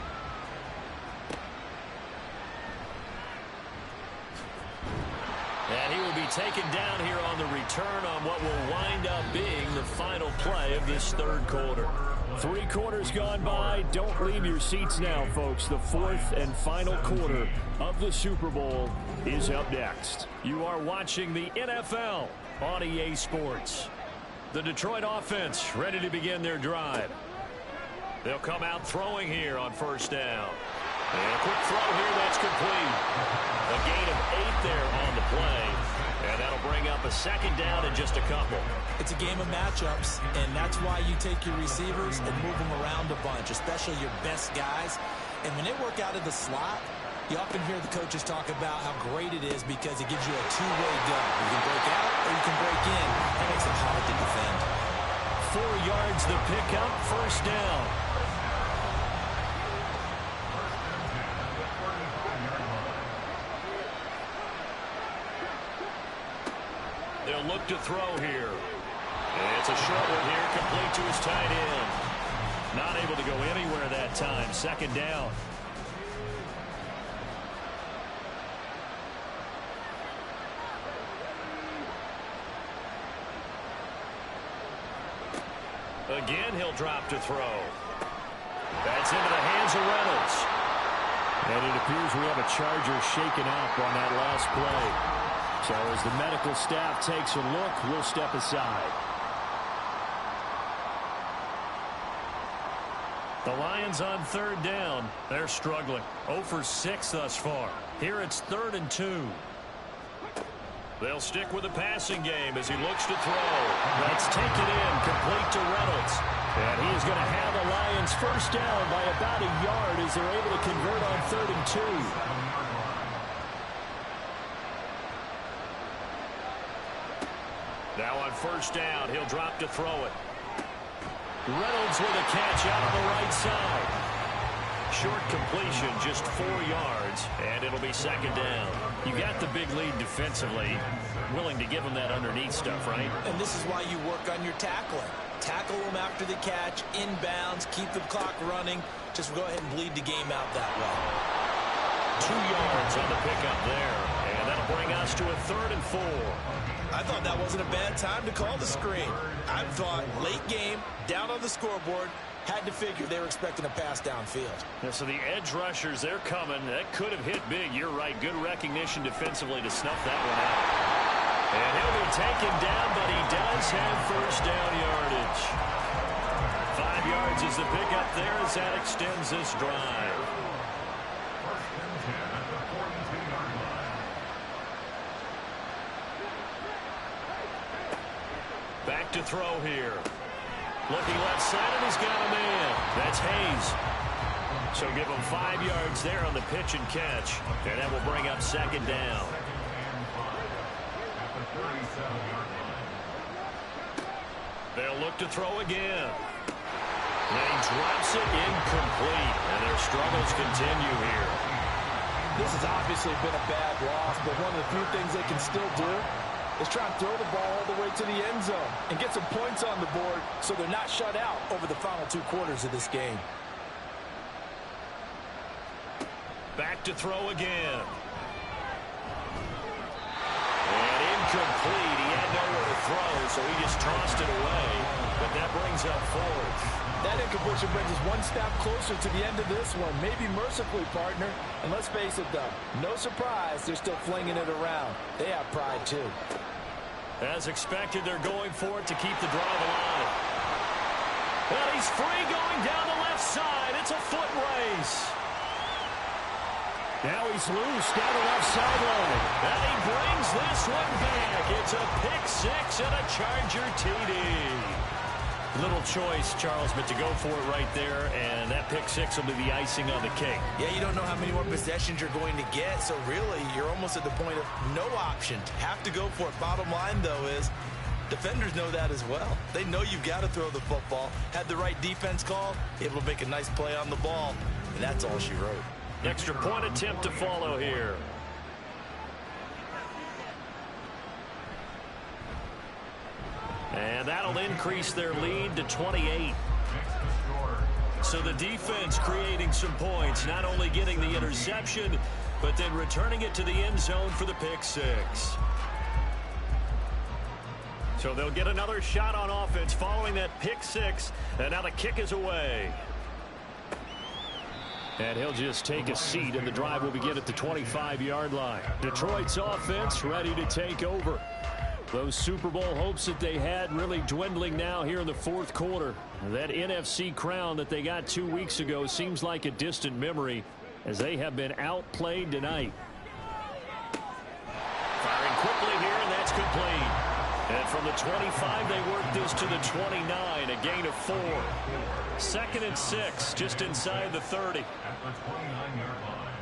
And he will be taken down here on the return on what will wind up being the final play of this 3rd quarter. 3 quarters gone by. Don't leave your seats now, folks. The 4th and final quarter of the Super Bowl is up next. You are watching the NFL on EA Sports. The Detroit offense ready to begin their drive. They'll come out throwing here on 1st down. And a quick throw here, that's complete. A gain of 8 there on the play. And that'll bring up a 2nd down in just a couple. It's a game of matchups, and that's why you take your receivers and move them around a bunch, especially your best guys. And when they work out of the slot, you often hear the coaches talk about how great it is because it gives you a two-way go. You can break out or you can break in. That makes it hard to defend. 4 yards the pickup, 1st down. They'll look to throw here. And it's a short one here, complete to his tight end. Not able to go anywhere that time. 2nd down. Again, he'll drop to throw. That's into the hands of Reynolds. And it appears we have a Charger shaken up on that last play. So as the medical staff takes a look, we'll step aside. The Lions on 3rd down. They're struggling. 0 for 6 thus far. Here it's 3rd and 2. They'll stick with the passing game as he looks to throw. That's taken in, complete to Reynolds. And he is going to have the Lions first down by about a yard as they're able to convert on 3rd and 2. Now on 1st down, he'll drop to throw it. Reynolds with a catch out on the right side. Short completion, just 4 yards, and it'll be 2nd down. You got the big lead defensively. Willing to give them that underneath stuff, right? And this is why you work on your tackling. Tackle them after the catch, inbounds, keep the clock running. Just go ahead and bleed the game out that way. 2 yards on the pickup there, and that'll bring us to a 3rd and 4. I thought that wasn't a bad time to call the screen. I thought late game, down on the scoreboard, Had to figure they were expecting a pass downfield. Yeah, so the edge rushers, they're coming. That could have hit big. You're right. Good recognition defensively to snuff that one out. And he'll be taken down, but he does have first down yardage. 5 yards is the pickup there as that extends this drive. First and 10 at the 42-yard line. Back to throw here. Looking left side, and he's got a man. That's Hayes. So give him 5 yards there on the pitch and catch. And that will bring up second down. Second and 5 at the 37-yard line. They'll look to throw again. And he drops it incomplete. And their struggles continue here. This has obviously been a bad loss, but one of the few things they can still do is try and throw the ball all the way to the end zone and get some points on the board so they're not shut out over the final 2 quarters of this game. Back to throw again. And incomplete. He had nowhere to throw, so he just tossed it away. But that brings up fourth. That incompletion brings us one step closer to the end of this one. Maybe mercifully, partner. And let's face it, though, no surprise they're still flinging it around. They have pride, too. As expected, they're going for it to keep the drive alive. Well, he's free going down the left side. It's a foot race. Now he's loose down the left sideline. And he brings this one back. It's a pick six and a Charger TD. Little choice, Charles, but to go for it right there, and that pick six will be the icing on the cake. Yeah, you don't know how many more possessions you're going to get, so really you're almost at the point of no option. Have to go for it. Bottom line, though, is defenders know that as well. They know you've got to throw the football. Had the right defense call, able to make a nice play on the ball, and that's all she wrote. Extra point attempt to follow here. And that'll increase their lead to 28. So the defense creating some points, not only getting the interception, but then returning it to the end zone for the pick six. So they'll get another shot on offense following that pick six, and now the kick is away. And he'll just take a seat, and the drive will begin at the 25-yard line. Detroit's offense ready to take over. Those Super Bowl hopes that they had really dwindling now here in the fourth quarter. That NFC crown that they got 2 weeks ago seems like a distant memory as they have been outplayed tonight. Firing quickly here, and that's complete. And from the 25, they work this to the 29, a gain of 4. 2nd and 6, just inside the 30. At the 29-yard line.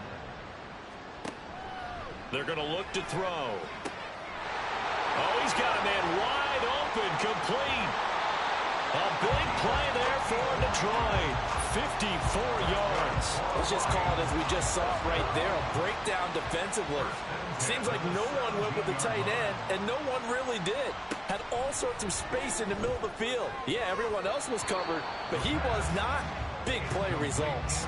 They're going to look to throw. Oh, he's got a man wide open, complete. A big play there for Detroit. 54 yards. Let's just call it as we just saw it right there, a breakdown defensively. Seems like no one went with the tight end, and no one really did. Had all sorts of space in the middle of the field. Yeah, everyone else was covered, but he was not. Big play results.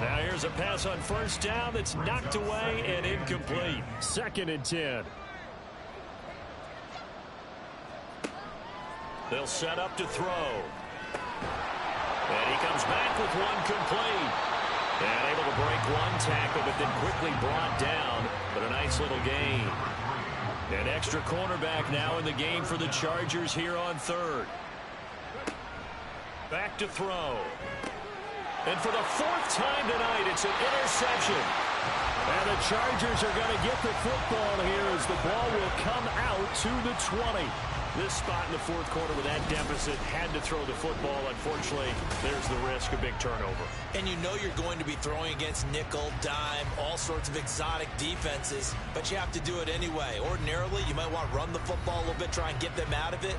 Now here's a pass on first down that's knocked away and incomplete. 2nd and 10. They'll set up to throw. And he comes back with one complete. And able to break one tackle, but then quickly brought down. But a nice little gain. An extra cornerback now in the game for the Chargers here on 3rd. Back to throw. And for the 4th time tonight, it's an interception. And the Chargers are going to get the football here as the ball will come out to the 20. This spot in the 4th quarter with that deficit, had to throw the football. Unfortunately, there's the risk of big turnover. And you know you're going to be throwing against nickel, dime, all sorts of exotic defenses, but you have to do it anyway. Ordinarily, you might want to run the football a little bit, try and get them out of it.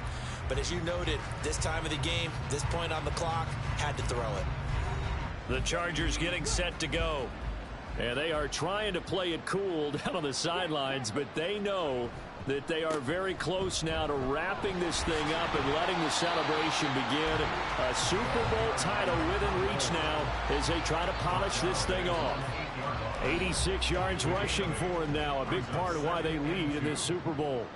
But as you noted, this time of the game, this point on the clock, had to throw it. The Chargers getting set to go. And they are trying to play it cool down on the sidelines, but they know that they are very close now to wrapping this thing up and letting the celebration begin. A Super Bowl title within reach now as they try to polish this thing off. 86 yards rushing for him now, a big part of why they lead in this Super Bowl.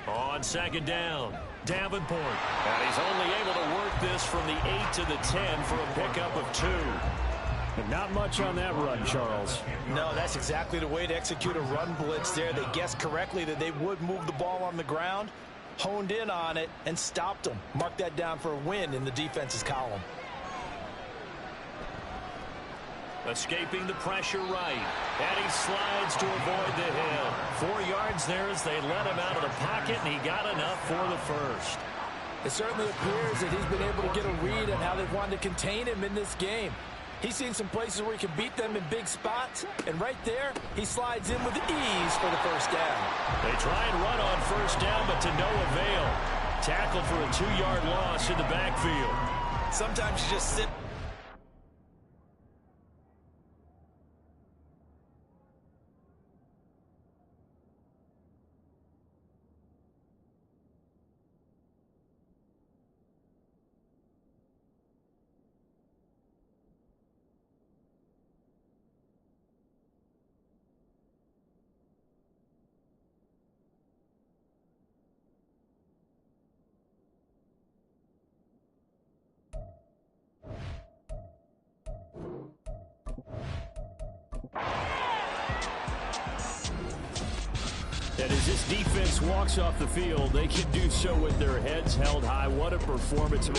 On 2nd down. Davenport. And he's only able to work this from the 8 to the 10 for a pickup of 2. And not much on that run, Charles. No, that's exactly the way to execute a run blitz there. They guessed correctly that they would move the ball on the ground, honed in on it, and stopped them. Mark that down for a win in the defense's column. Escaping the pressure right. And he slides to avoid the hit. 4 yards there as they let him out of the pocket, and he got enough for the first. It certainly appears that he's been able to get a read on how they've wanted to contain him in this game. He's seen some places where he can beat them in big spots, and right there, he slides in with ease for the first down. They try and run on first down, but to no avail. Tackle for a 2-yard loss in the backfield. Sometimes you just sit. And as this defense walks off the field, they can do so with their heads held high. What a performance.